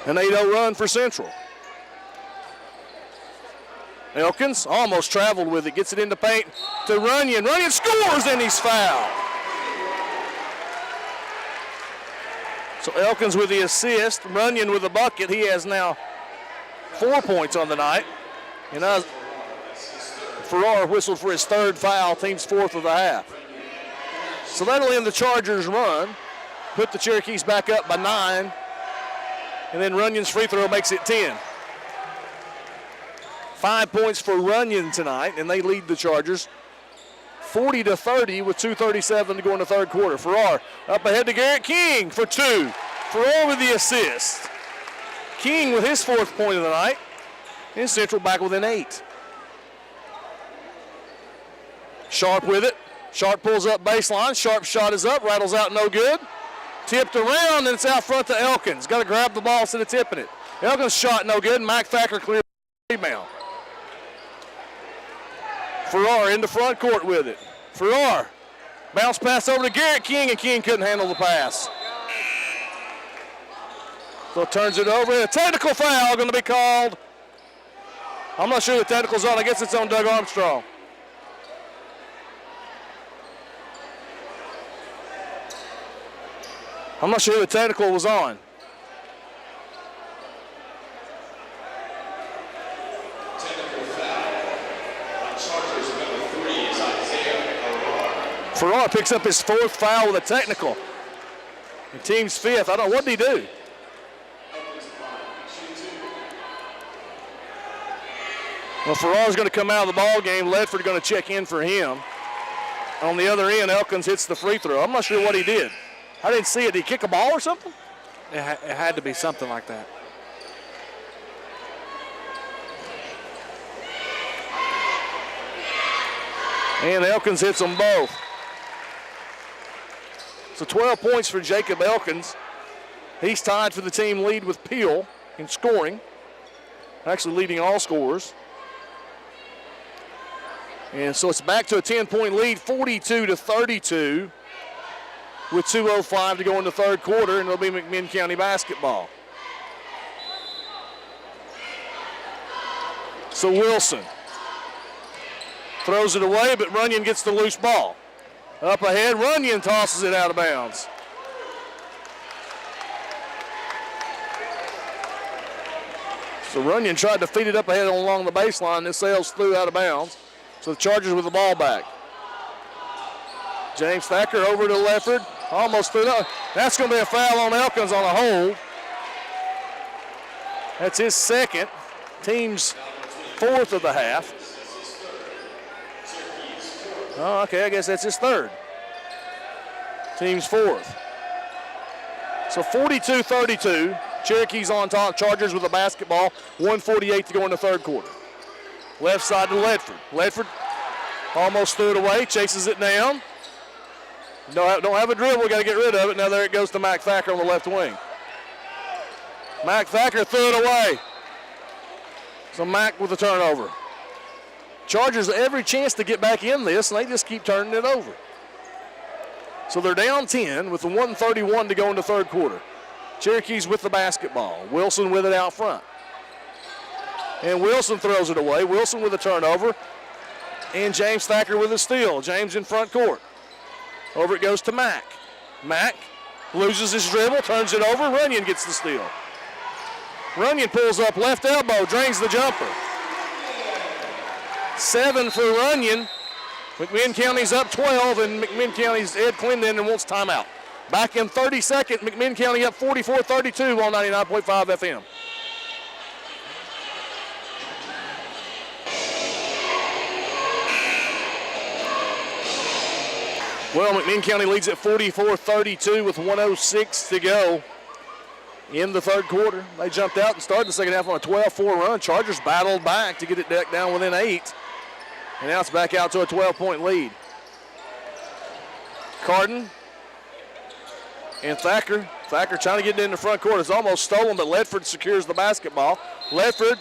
Speaker 1: An 8-0 run for Central. Elkins almost traveled with it, gets it into paint to Runyon. Runyon scores, and he's fouled. So Elkins with the assist, Runyon with the bucket. He has now 4 points on the night. And Farrar whistled for his third foul, team's fourth of the half. So that'll end the Chargers' run, put the Cherokees back up by 9, and then Runyon's free throw makes it 10. 5 points for Runyon tonight, and they lead the Chargers 40-30 with 2:37 to go in the third quarter. Farrar up ahead to Garrett King for 2. Farrar with the assist. King with his 4th point of the night, and Central back within 8. Sharp with it. Sharp pulls up baseline. Sharp's shot is up, rattles out, no good. Tipped around, and it's out front to Elkins. Got to grab the ball instead of tipping it. Elkins' shot no good, and Mac Thacker clears the rebound. Farrar into front court with it. Farrar bounce pass over to Garrett King, and King couldn't handle the pass. So turns it over. A technical foul going to be called. I'm not sure the technical's on. I guess it's on Doug Armstrong. I'm not sure the technical was on. Farrar picks up his 4th foul with a technical. The team's 5th. I don't know, what did he do? Well, Farrar's going to come out of the ball game. Ledford going to check in for him. On the other end, Elkins hits the free throw. I'm not sure what he did. I didn't see it. Did he kick a ball or something?
Speaker 2: It had to be something like that.
Speaker 1: And Elkins hits them both. So 12 points for Jacob Elkins. He's tied for the team lead with Peel in scoring. Actually leading all scorers. And so it's back to a 10-point lead, 42-32. With 2:05 to go in the third quarter, and it'll be McMinn County basketball. So Wilson throws it away, but Runyon gets the loose ball. Up ahead, Runyon tosses it out of bounds. So Runyon tried to feed it up ahead along the baseline. This sails through out of bounds. So the Chargers with the ball back. James Thacker over to Lefford. Almost threw it. That's going to be a foul on Elkins on a hold. That's his 2nd. Team's 4th of the half. Oh, okay, I guess that's his 3rd. Team's 4th. So 42-32. Cherokees on top. Chargers with the basketball. 1:48 to go in the third quarter. Left side to Ledford. Ledford almost threw it away. Chases it down. Don't have a dribble, got to get rid of it. Now there it goes to Mac Thacker on the left wing. Mac Thacker threw it away. So Mac with the turnover. Chargers every chance to get back in this, and they just keep turning it over. So they're down 10 with the 1:31 to go in the third quarter. Cherokees with the basketball. Wilson with it out front. And Wilson throws it away. Wilson with a turnover. And James Thacker with a steal. James in front court. Over it goes to Mack. Mack loses his dribble, turns it over. Runyon gets the steal. Runyon pulls up left elbow, drains the jumper. 7 for Runyon. McMinn County's up 12, and McMinn County's Ed Clendon and wants timeout. Back in 30 seconds, McMinn County up 44-32 on 99.5 FM. Well, McMinn County leads at 44-32 with 1:06 to go in the third quarter. They jumped out and started the second half on a 12-4 run. Chargers battled back to get it down within 8. And now it's back out to a 12-point lead. Carden and Thacker. Thacker trying to get it in the front court. It's almost stolen, but Ledford secures the basketball. Ledford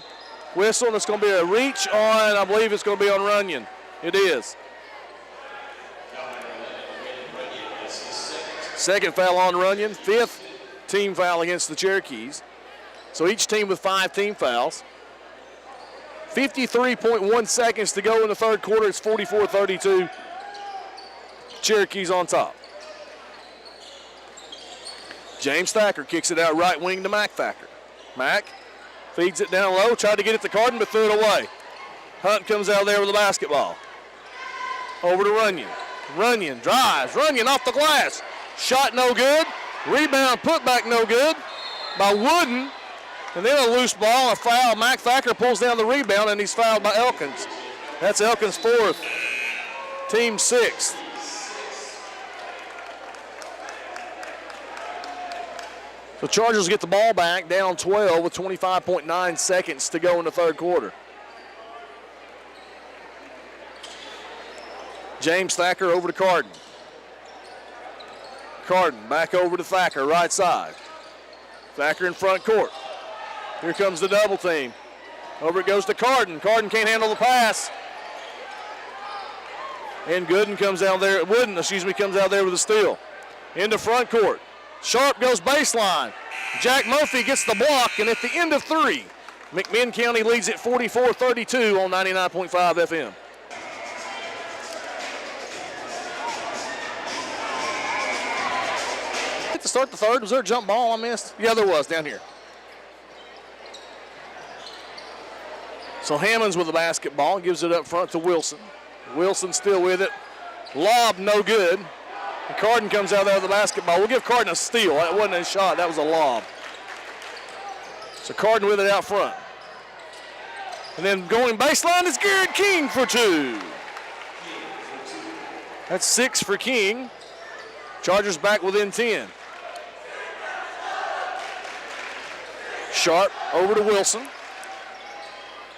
Speaker 1: whistle, and it's going to be a reach on, I believe it's going to be on Runyon. It is. Second foul on Runyon, 5th team foul against the Cherokees. So each team with 5 team fouls. 53.1 seconds to go in the third quarter. It's 44-32. Cherokee's on top. James Thacker kicks it out right wing to Mac Thacker. Mac feeds it down low, tried to get it to Carden, but threw it away. Hunt comes out there with the basketball. Over to Runyon. Runyon drives. Runyon off the glass. Shot no good. Rebound put back no good by Wooden. And then a loose ball, a foul. Mac Thacker pulls down the rebound, and he's fouled by Elkins. That's Elkins' fourth. Team sixth. The Chargers get the ball back, down 12 with 25.9 seconds to go in the third quarter. James Thacker over to Carden. Carden back over to Thacker, right side. Thacker in front court. Here comes the double team. Over it goes to Carden. Carden can't handle the pass. And Wooden comes out there with a steal. Into front court. Sharp goes baseline. Jack Murphy gets the block, and at the end of three, McMinn County leads at 44-32 on 99.5 FM. To start the third, was there a jump ball I missed? Yeah, there was down here. So Hammonds with the basketball, gives it up front to Wilson. Wilson still with it. Lob no good. And Carden comes out there with the basketball. We'll give Carden a steal. That wasn't a shot, that was a lob. So Carden with it out front. And then going baseline is Garrett King for two. That's 6 for King. Chargers back within 10. Sharp over to Wilson.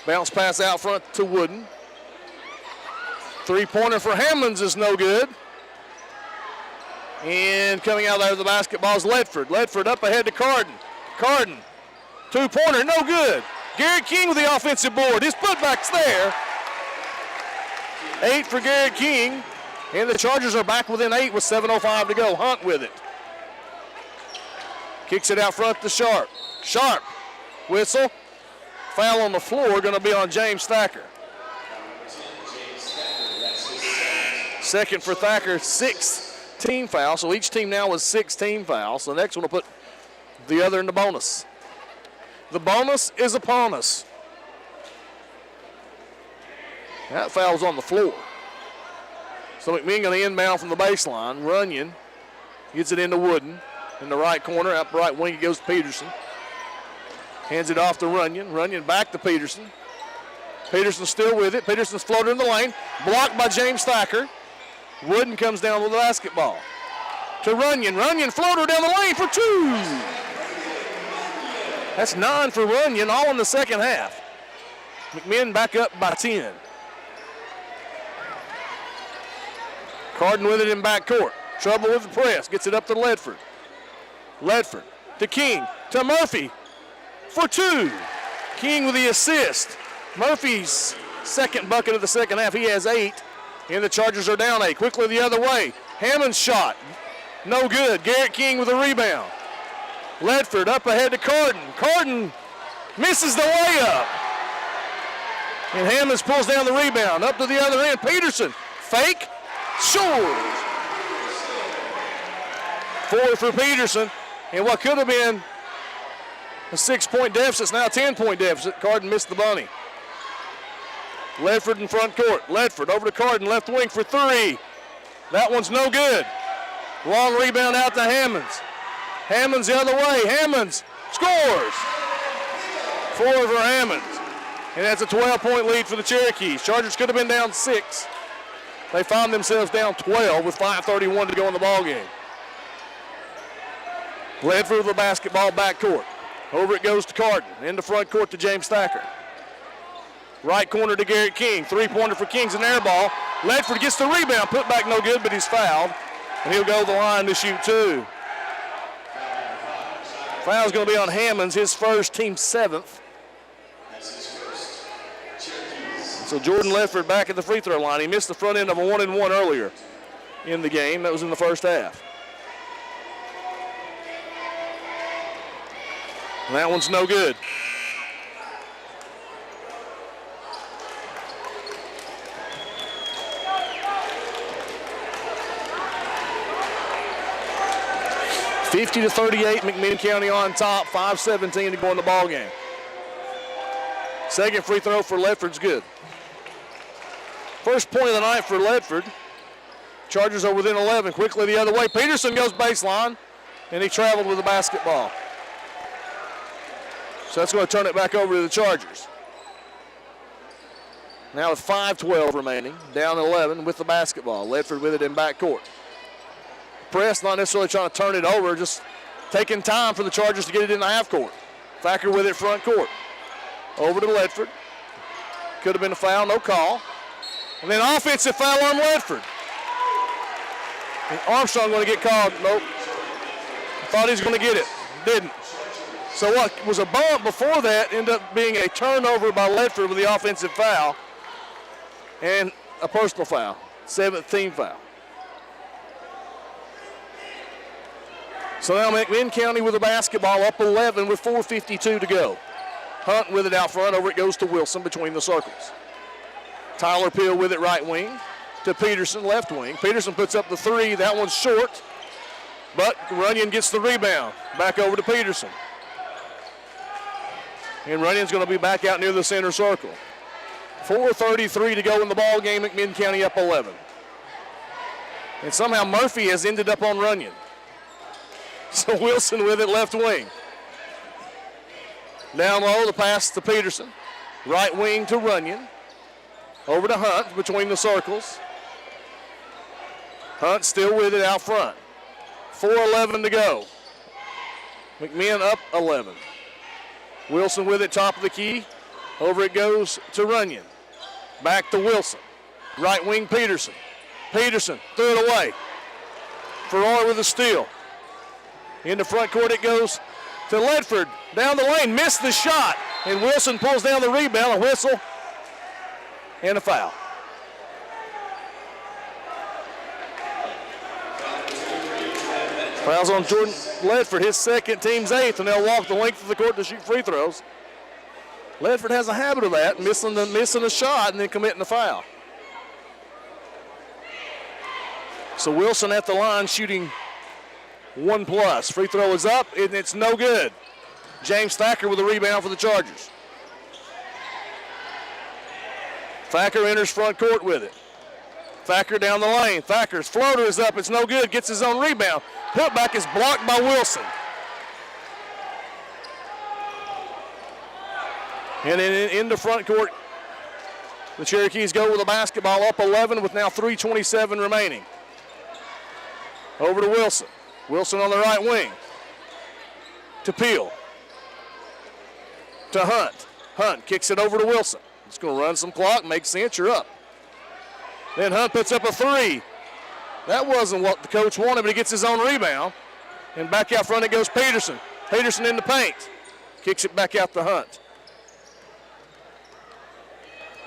Speaker 1: Bounce pass out front to Wooden. Three-pointer for Hammonds is no good. And coming out there with the basketball is Ledford. Ledford up ahead to Carden. Carden, two-pointer, no good. Garrett King with the offensive board. His putback's there. 8 for Garrett King. And the Chargers are back within 8 with 7:05 to go. Hunt with it. Kicks it out front to Sharp. Sharp, whistle. Foul on the floor, going to be on James Thacker. Second for Thacker, 6th team foul. So each team now with 6 team fouls. So the next one will put the other in the bonus. The bonus is upon us. That foul's on the floor. So McMinn going to inbound from the baseline. Runyon gets it into Wooden. In the right corner, up right wing, it goes to Peterson. Hands it off to Runyon. Runyon back to Peterson. Peterson still with it. Peterson's floated in the lane. Blocked by James Thacker. Wooden comes down with the basketball. To Runyon. Runyon floater down the lane for 2. That's 9 for Runyon, all in the second half. McMinn back up by 10. Carden with it in backcourt. Trouble with the press. Gets it up to Ledford. Ledford to King. To Murphy for 2. King with the assist. Murphy's second bucket of the second half. He has 8. And the Chargers are down 8. Quickly the other way. Hammond's shot. No good. Garrett King with a rebound. Ledford up ahead to Carden. Carden misses the layup. And Hammonds pulls down the rebound. Up to the other end. Peterson. Fake. Scores. 4 for Peterson. And what could have been a 6-point deficit is now a 10-point deficit. Carden missed the bunny. Ledford in front court. Ledford over to Carden, left wing for 3. That one's no good. Long rebound out to Hammonds. Hammonds the other way. Hammonds scores. 4 for Hammonds. And that's a 12-point lead for the Cherokees. Chargers could have been down 6. They found themselves down 12 with 5:31 to go in the ballgame. Ledford with the basketball backcourt. Over it goes to Carden. Into front court to James Thacker. Right corner to Garrett King. 3-pointer for King's an air ball. Ledford gets the rebound. Put back no good, but he's fouled. And he'll go to the line to shoot 2. Foul's going to be on Hammonds, his first, team 7th. So Jordan Ledford back at the free throw line. He missed the front end of a 1-and-1 earlier in the game. That was in the first half. And that one's no good. 50-38, McMinn County on top, 5:17 to go in the ball game. Second free throw for Ledford's good. First point of the night for Ledford. Chargers are within 11, quickly the other way. Peterson goes baseline, and he traveled with the basketball. So that's going to turn it back over to the Chargers. Now with 5:12 remaining, down 11 with the basketball. Ledford with it in backcourt. Press not necessarily trying to turn it over, just taking time for the Chargers to get it in the half court. Thacker with it front court. Over to Ledford. Could have been a foul, no call. And then offensive foul on Ledford. And Armstrong going to get called. Nope. Thought he was going to get it. Didn't. So what was a bump before that ended up being a turnover by Ledford with the offensive foul and a personal foul. 7th team foul. So now McMinn County with the basketball up 11 with 4:52 to go. Hunt with it out front. Over it goes to Wilson between the circles. Tyler Peel with it right wing to Peterson left wing. Peterson puts up the three. That one's short, but Runyon gets the rebound. Back over to Peterson. And Runyon's going to be back out near the center circle. 4:33 to go in the ball game. McMinn County up 11. And somehow Murphy has ended up on Runyon. So Wilson with it left wing. Down low, the pass to Peterson. Right wing to Runyon. Over to Hunt between the circles. Hunt still with it out front. 4:11 to go. McMinn up 11. Wilson with it top of the key. Over it goes to Runyon. Back to Wilson. Right wing Peterson. Peterson threw it away. Farrar with a steal. In the front court it goes to Ledford. Down the lane, missed the shot. And Wilson pulls down the rebound, a whistle, and a foul. Fouls on Jordan Ledford, his second, team's 8th, and they'll walk the length of the court to shoot free throws. Ledford has a habit of that, missing the shot and then committing the foul. So Wilson at the line shooting 1+. Free throw is up, and it's no good. James Thacker with a rebound for the Chargers. Thacker enters front court with it. Thacker down the lane. Thacker's floater is up, it's no good, gets his own rebound. Putback is blocked by Wilson. And then in the front court, the Cherokees go with the basketball up 11 with now 3:27 remaining. Over to Wilson. Wilson on the right wing. To Peel. To Hunt. Hunt kicks it over to Wilson. It's going to run some clock, makes the inch, you're up. Then Hunt puts up a three. That wasn't what the coach wanted, but he gets his own rebound. And back out front it goes Peterson. Peterson in the paint. Kicks it back out to Hunt.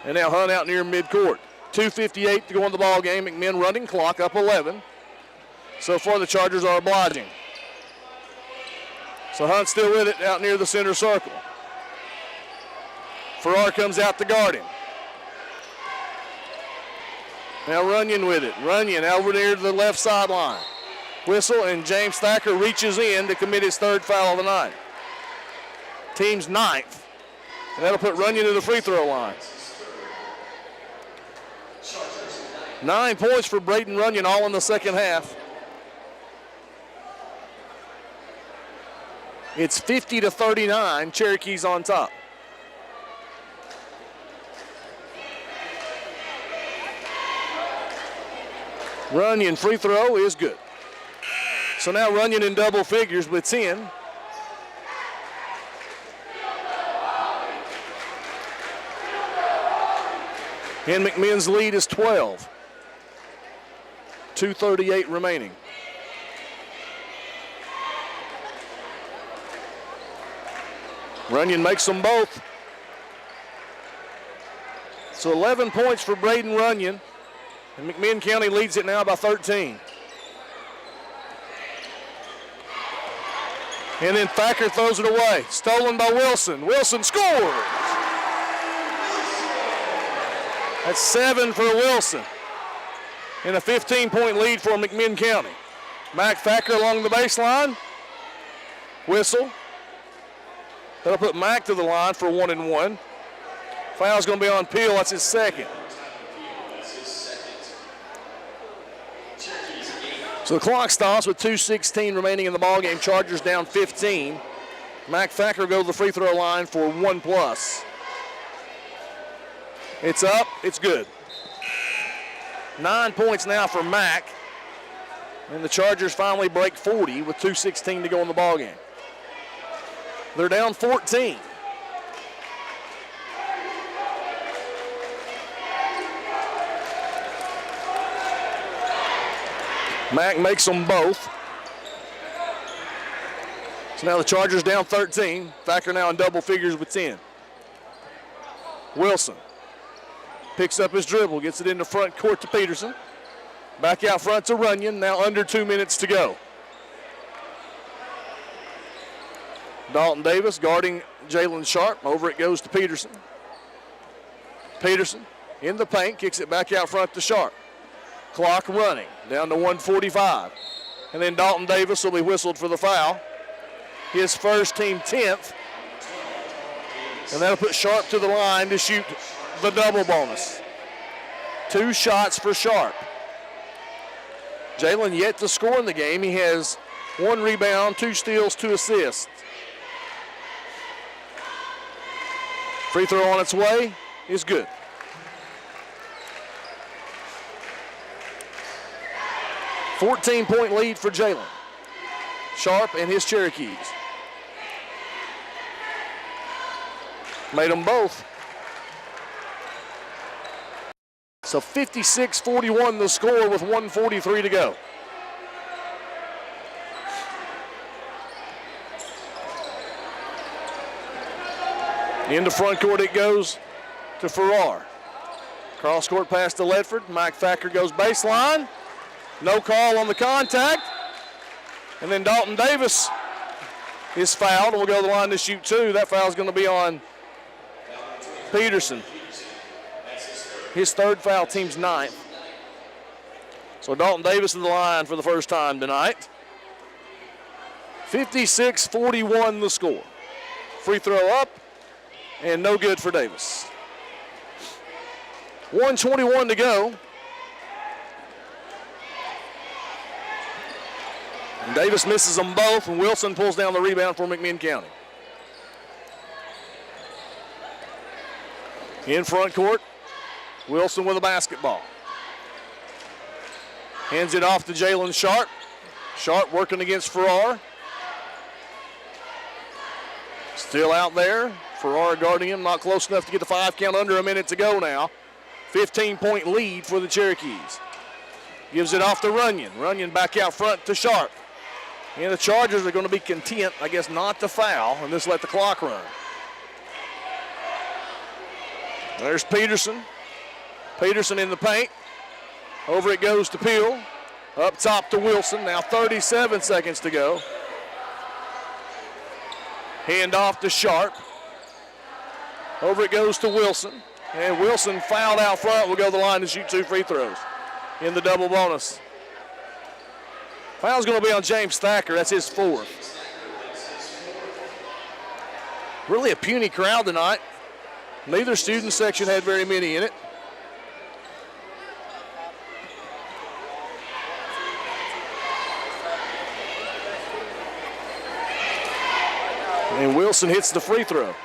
Speaker 1: And now Hunt out near midcourt. 2:58 to go in the ball game. McMinn running clock up 11. So far the Chargers are obliging. So Hunt still with it out near the center circle. Farrar comes out to guard him. Now Runyon with it. Runyon over near the left sideline. Whistle, and James Thacker reaches in to commit his 3rd foul of the night. Team's 9th. And that'll put Runyon to the free throw line. 9 points for Braden Runyon, all in the second half. It's 50-39, Cherokees on top. Runyon free throw is good. So now Runyon in double figures with 10. And McMinn's lead is 12. 2:38 remaining. Runyon makes them both. So 11 points for Braden Runyon. And McMinn County leads it now by 13. And then Thacker throws it away. Stolen by Wilson. Wilson scores. That's 7 for Wilson. And a 15-point lead for McMinn County. Mac Thacker along the baseline. Whistle. That'll put Mack to the line for 1-1. Foul's going to be on Peel. That's his second. So the clock stops with 2:16 remaining in the ballgame. Chargers down 15. Mac Thacker go to the free throw line for 1+. It's up. It's good. 9 points now for Mack. And the Chargers finally break 40 with 2:16 to go in the ballgame. They're down 14. Mack makes them both. So now the Chargers down 13. Thacker now in double figures with 10. Wilson picks up his dribble, gets it into front court to Peterson. Back out front to Runyon, now under 2 minutes to go. Dalton Davis guarding Jalen Sharp. Over it goes to Peterson. Peterson in the paint, kicks it back out front to Sharp. Clock running, down to 1:45. And then Dalton Davis will be whistled for the foul. His first, team 10th. And that'll put Sharp to the line to shoot the double bonus. 2 shots for Sharp. Jalen yet to score in the game. He has 1 rebound, 2 steals, 2 assists. Free throw on its way is good. $14-point lead for Jalen. Sharp and his Cherokees. Made them both. So 56-41 the score with 1:43 to go. Into front court it goes to Farrar. Cross court pass to Ledford. Mike Thacker goes baseline. No call on the contact. And then Dalton Davis is fouled and will go to the line to shoot 2. That foul is going to be on Peterson. His 3rd foul, team's 9th. So Dalton Davis to the line for the first time tonight. 56-41 the score. Free throw up and no good for Davis. 1:21 to go. And Davis misses them both, and Wilson pulls down the rebound for McMinn County. In front court, Wilson with a basketball. Hands it off to Jalen Sharp. Sharp working against Farrar. Still out there. Farrar guarding him, not close enough to get the 5 count, under a minute to go now. 15-point lead for the Cherokees. Gives it off to Runyon. Runyon back out front to Sharp. And the Chargers are going to be content, I guess, not to foul and just let the clock run. There's Peterson. Peterson in the paint. Over it goes to Peel. Up top to Wilson. Now 37 seconds to go. Hand off to Sharp. Over it goes to Wilson. And Wilson fouled out front. Will go to the line to shoot 2 free throws in the double bonus. Foul's going to be on James Thacker. That's his 4th. Really a puny crowd tonight. Neither student section had very many in it. And Wilson hits the free throw.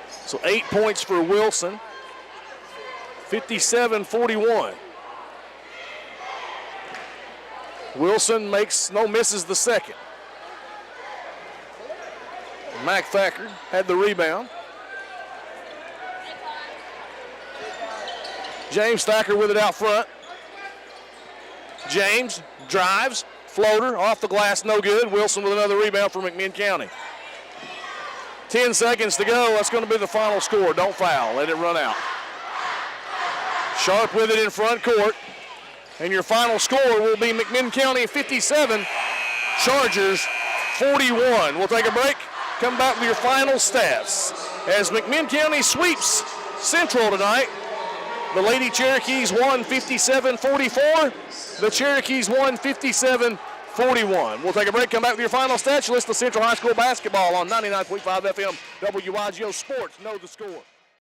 Speaker 1: So 8 points for Wilson. 57-41. Wilson misses the second. Mac Thacker had the rebound. James Thacker with it out front. James drives, floater, off the glass, no good. Wilson with another rebound for McMinn County. 10 seconds to go. That's going to be the final score. Don't foul. Let it run out. Sharp with it in front court. And your final score will be McMinn County 57, Chargers 41. We'll take a break. Come back with your final stats. As McMinn County sweeps Central tonight, the Lady Cherokees won 57-44. The Cherokees won 57-41. 41. We'll take a break, come back with your final stats. You listen to Central High School basketball on 99.5 FM WYGO Sports. Know the score.